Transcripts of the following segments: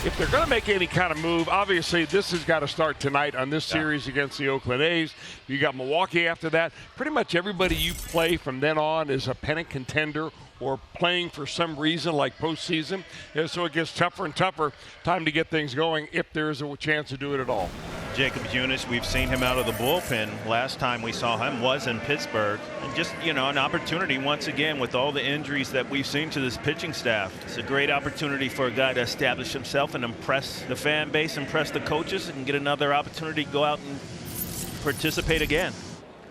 if they're going to make any kind of move, obviously this has got to start tonight on this series against the Oakland A's. You got Milwaukee after that. Pretty much everybody you play from then on is a pennant contender or playing for some reason like postseason. And so it gets tougher and tougher. Time to get things going if there's a chance to do it at all. Jacob Junis, we've seen him out of the bullpen. Last time we saw him was in Pittsburgh. And just, an opportunity once again with all the injuries that we've seen to this pitching staff. It's a great opportunity for a guy to establish himself and impress the fan base, impress the coaches, and get another opportunity to go out and participate again.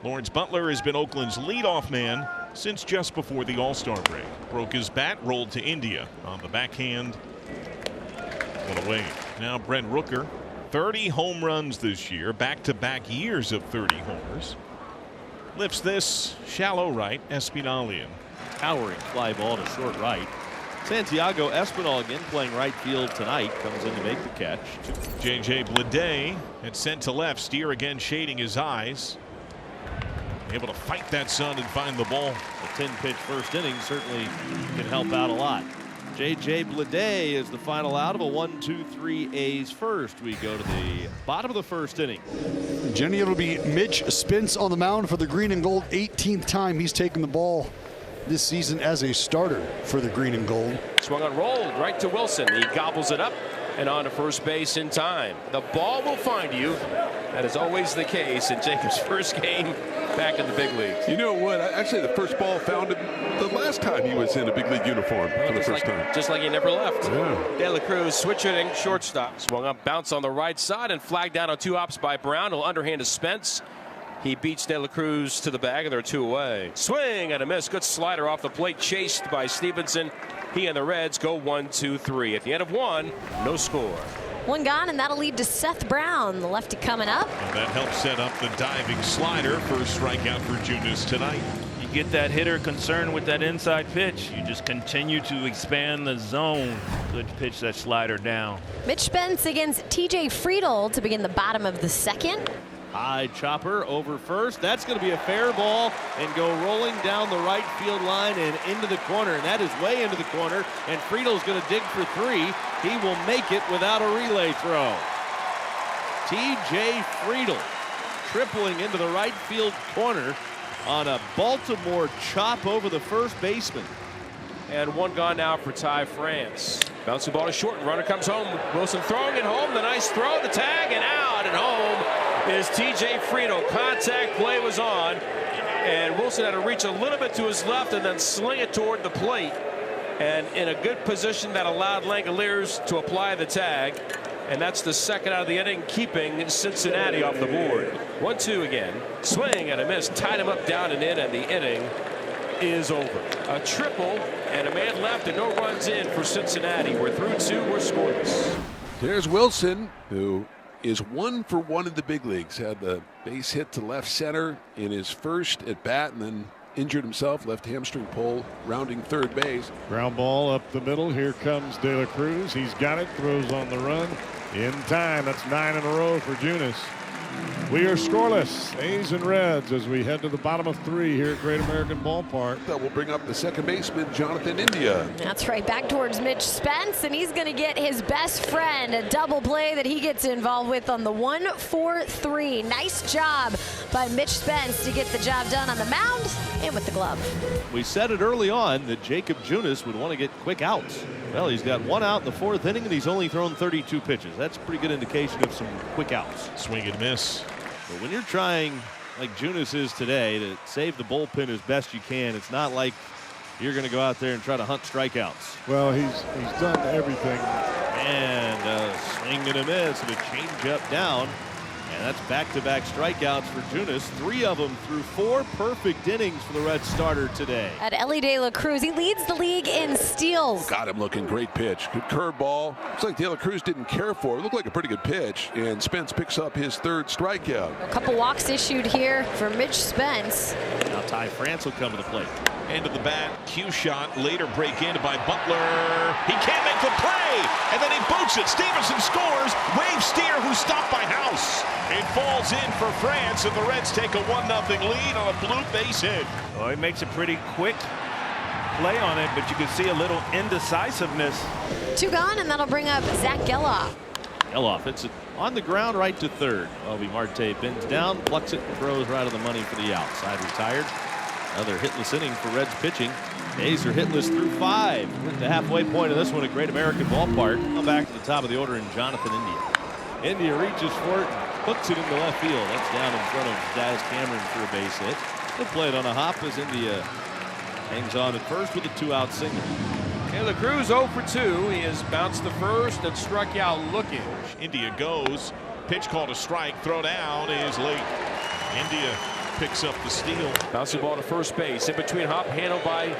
Lawrence Butler has been Oakland's leadoff man since just before the All-Star break. Broke his bat, rolled to India on the backhand. One away. Now Brent Rooker. 30 home runs this year, back-to-back years of 30 homers. Lifts this shallow right, Espinalian. Towering fly ball to short right. Santiago Espinal again playing right field tonight, comes in to make the catch. J.J. Bleday had sent to left, Steer again shading his eyes. Able to fight that sun and find the ball. The 10-pitch first inning certainly can help out a lot. J.J. Bleday is the final out of a 1-2-3 A's first. We go to the bottom of the first inning. Jenny, it'll be Mitch Spence on the mound for the Green and Gold. 18th time he's taken the ball this season as a starter for the Green and Gold. Swung on, rolled right to Wilson. He gobbles it up and on to first base in time. The ball will find you. That is always the case in Jacob's first game back in the big leagues. You know what? Actually, the first ball found him the last time he was in a big league uniform for the first time. Just like he never left. Yeah. De La Cruz, switch hitting, shortstop. Swung up, bounce on the right side, and flagged down on 2 hops by Brown. He'll underhand to Spence. He beats De La Cruz to the bag, and they're 2 away. Swing and a miss. Good slider off the plate, chased by Stevenson. He and the Reds go 1-2-3. At the end of 1, no score. 1 gone, and that'll lead to Seth Brown, the lefty coming up. And that helps set up the diving slider. First strikeout for Junis tonight. You get that hitter concerned with that inside pitch. You just continue to expand the zone. Good pitch that slider down. Mitch Spence against TJ Friedel to begin the bottom of the second. High chopper over first. That's going to be a fair ball and go rolling down the right field line and into the corner. And that is way into the corner. And Friedel's going to dig for 3. He will make it without a relay throw. TJ Friedel tripling into the right field corner on a Baltimore chop over the first baseman. And 1 gone now for Ty France. Bouncing ball to short, and runner comes home. Wilson throwing it home. The nice throw, the tag, and out and home is TJ Friedel. Contact play was on, and Wilson had to reach a little bit to his left and then sling it toward the plate. And in a good position that allowed Langoliers to apply the tag. And that's the second out of the inning, keeping Cincinnati off the board. 1-2 again. Swing and a miss. Tied him up, down and in, and the inning is over. A triple and a man left and no runs in for Cincinnati. We're through 2. We're scoreless. There's Wilson, who is 1 for 1 in the big leagues. Had the base hit to left center in his first at bat, and then injured himself, left hamstring pull, rounding third base. Ground ball up the middle. Here comes De La Cruz. He's got it, throws on the run in time. That's 9 in a row for Junis. We are scoreless, A's and Reds, as we head to the bottom of 3 here at Great American Ballpark. That will bring up the second baseman, Jonathan India. That's right, back towards Mitch Spence, and he's going to get his best friend, a double play that he gets involved with on the 1-4-3. Nice job by Mitch Spence to get the job done on the mound and with the glove. We said it early on that Jacob Junis would want to get quick outs. Well, he's got 1 out in the 4th inning, and he's only thrown 32 pitches. That's a pretty good indication of some quick outs. Swing and miss. But when you're trying, like Junis is today, to save the bullpen as best you can, it's not like you're going to go out there and try to hunt strikeouts. Well, he's done everything. And a swing and a miss and a changeup down. And that's back-to-back strikeouts for Junis. 3 of them through 4 perfect innings for the Red starter today. At Ellie De La Cruz, he leads the league in steals. Got him looking, great pitch. Good curveball. Looks like De La Cruz didn't care for it. Looked like a pretty good pitch. And Spence picks up his 3rd strikeout. A couple walks issued here for Mitch Spence. Now Ty France will come to the plate. End of the bat, cue shot, later break in by Butler. He can't make the play, and then he boots it. Stevenson scores. Wave Steer, who's stopped by House. It falls in for France, and the Reds take a 1-0 lead on a blue base hit. Oh, he makes a pretty quick play on it, but you can see a little indecisiveness. 2 gone, and that'll bring up Zach Geloff. Geloff hits it on the ground right to third. Obi Marte bends down, plucks it, and throws right of the money for the out. Side retired. Another hitless inning for Reds pitching. A's are hitless through 5. We're at the halfway point of this one at Great American Ballpark. Come back to the top of the order in Jonathan India. India reaches for it, hooks it into left field. That's down in front of Daz Cameron for a base hit. He'll play it on a hop as India hangs on at first with a 2-out single. Taylor Cruz 0 for 2. He has bounced the first and struck out looking. India goes. Pitch called a strike. Throw down is late. India picks up the steal. Bouncing ball to first base. In between hop, handled by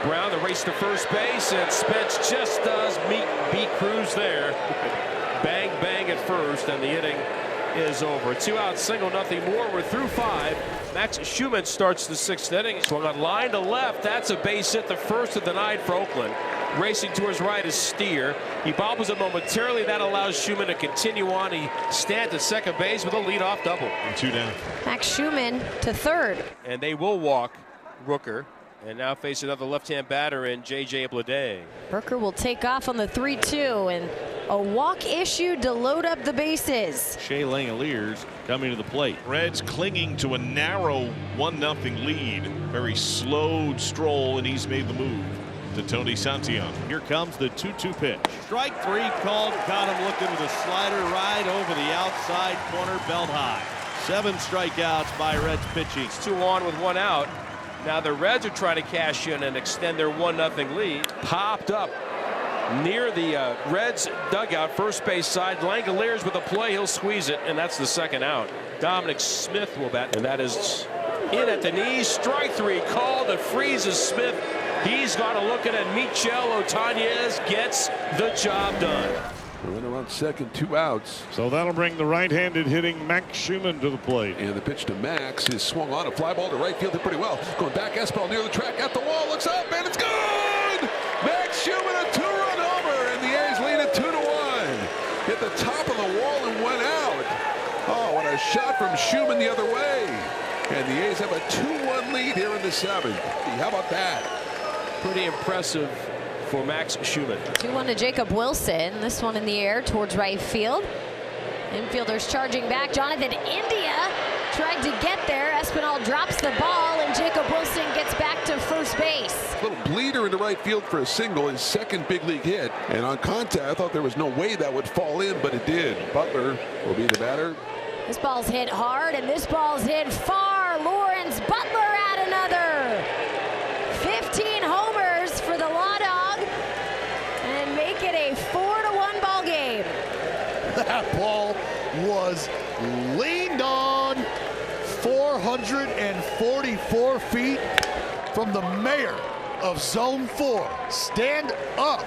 Brown. The race to first base, and Spence just does beat Cruz there. Bang, bang at first, and the inning is over. 2-out single, nothing more. We're through 5. Max Schumann starts the 6th inning. Swung on line to left. That's a base hit, the first of the night for Oakland. Racing to his right is Steer. He bobbles it momentarily. That allows Schumann to continue on. He stands at second base with a leadoff double. And 2 down. Max Schumann to third. And they will walk Rooker. And now face another left-hand batter in J.J. Bleday. Rooker will take off on the 3-2, and a walk issued to load up the bases. Shea Langoliers coming to the plate. Reds clinging to a narrow 1-0 lead. Very slowed stroll, and he's made the move to Tony Santillan. Here comes the 2-2 pitch. Strike 3 called. Got him looking with a slider right over the outside corner, belt high. 7 strikeouts by Reds pitching. 2 on with 1 out. Now the Reds are trying to cash in and extend their 1-0 lead. Popped up near the Reds dugout, first base side. Langoliers with a play, he'll squeeze it, and that's the 2nd out. Dominic Smith will bat, and that is in at the knees. Strike 3 called that freezes Smith. He's got to look at it. Michel Otanez gets the job done. Runner on second, 2 outs. So that'll bring the right-handed hitting Max Schumann to the plate. And the pitch to Max is swung on. A fly ball to right field, did pretty well. Going back, Espel near the track, at the wall, looks up, and it's good! Max Schumann, a 2-run homer, and the A's lead it 2-1. Hit the top of the wall and went out. Oh, what a shot from Schumann the other way. And the A's have a 2-1 lead here in the 7th. How about that? Pretty impressive for Max Schumann. 2-1 to Jacob Wilson. This one in the air towards right field. Infielders charging back. Jonathan India tried to get there. Espinal drops the ball, and Jacob Wilson gets back to first base. A little bleeder into right field for a single, his 2nd big league hit. And on contact, I thought there was no way that would fall in, but it did. Butler will be the batter. This ball's hit hard, and this ball's hit far. Lawrence Butler at another. 15 homers for the Law Dog, and make it a 4-1 ball game. That ball was leaned on 444 feet from the mayor of Zone 4. Stand up.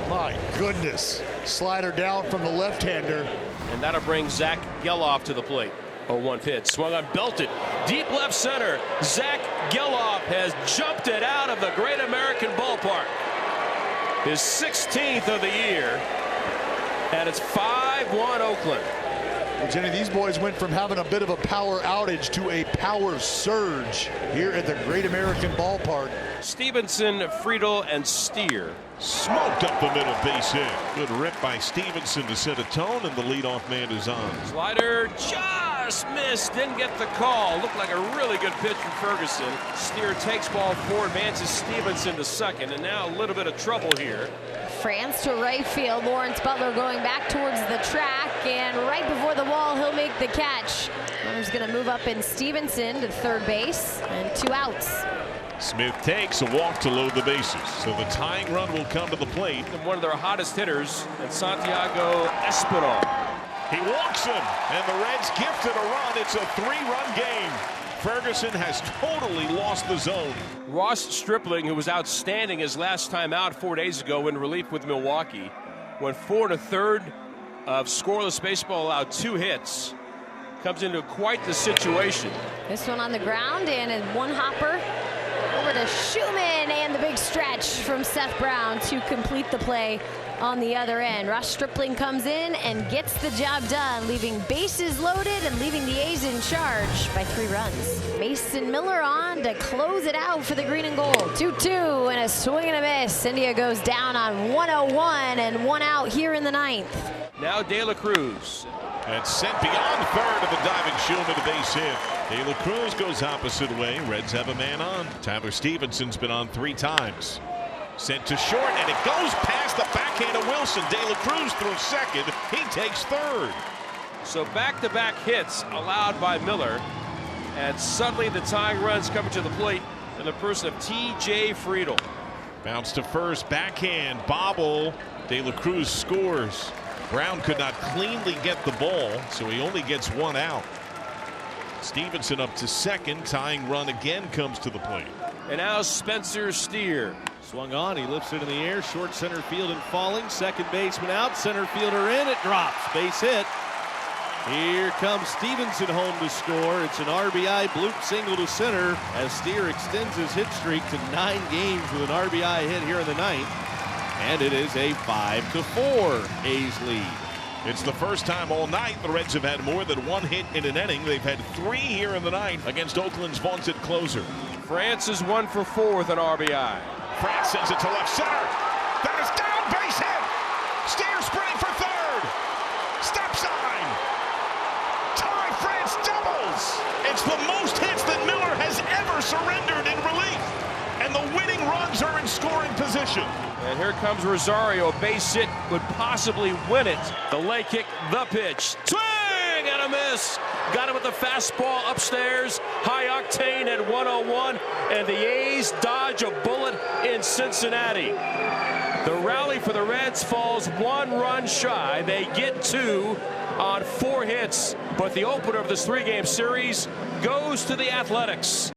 My goodness. Slider down from the left-hander. And that'll bring Zach Geloff to the plate. 0-1 pitch. Swung on, belted. Deep left center. Zach Geloff has jumped it out of the Great American Ballpark. His 16th of the year. And it's 5-1 Oakland. Well, Jenny, these boys went from having a bit of a power outage to a power surge here at the Great American Ballpark. Stevenson, Friedel, and Steer. Smoked up the middle, base hit. Good rip by Stevenson to set a tone, and the leadoff man is on. Slider just missed, didn't get the call. Looked like a really good pitch from Ferguson. Steer takes ball 4, advances Stevenson to second, and now a little bit of trouble here. France to right field. Lawrence Butler going back towards the track, and right before the wall, he'll make the catch. Runner's going to move up in Stevenson to third base, and 2 outs. Smith takes a walk to load the bases. So the tying run will come to the plate. And one of their hottest hitters, and Santiago Espinal. He walks him, and the Reds gifted a run. It's a 3-run game. Ferguson has totally lost the zone. Ross Stripling, who was outstanding his last time out 4 days ago in relief with Milwaukee, went 4 1/3 of scoreless baseball, allowed 2 hits. Comes into quite the situation. This one on the ground, and a 1-hopper over to Schumann, and the big stretch from Seth Brown to complete the play on the other end. Ross Stripling comes in and gets the job done, leaving bases loaded and leaving the A's in charge by 3 runs. Mason Miller on to close it out for the green and gold. 2-2 and a swing and a miss. India goes down on 101 and 1 out here in the 9th. Now De La Cruz. And sent beyond third of the diving Shulman to base hit. De La Cruz goes opposite way. Reds have a man on. Tyler Stevenson's been on 3 times. Sent to short, and it goes past the backhand of Wilson. De La Cruz through second. He takes third. So back-to-back hits allowed by Miller. And suddenly the tying runs coming to the plate in the person of T.J. Friedl. Bounce to first, backhand, bobble. De La Cruz scores. Brown could not cleanly get the ball, so he only gets 1 out. Stevenson up to second. Tying run again comes to the plate. And now Spencer Steer. Swung on, he lifts it in the air, short center field and falling. Second baseman out, center fielder in, it drops. Base hit. Here comes Stevenson home to score. It's an RBI bloop single to center as Steer extends his hit streak to 9 games with an RBI hit here in the 9th. And it is a 5-4 A's lead. It's the first time all night the Reds have had more than 1 hit in an inning. They've had 3 here in the 9th against Oakland's vaunted closer. France is 1 for 4 with an RBI. France sends it to left center. That is down, base hit. Steer sprinting for third. Stop sign. Ty France doubles. It's the most hits that Miller has ever surrendered in relief. And the winning runs are in scoring position. And here comes Rosario. A base hit would possibly win it. The leg kick, the pitch. Swing and a miss. Got him with the fastball upstairs. High octane at 101. And the A's dodge a bullet in Cincinnati. The rally for the Reds falls 1 run shy. They get 2 on 4 hits. But the opener of this 3-game series goes to the Athletics.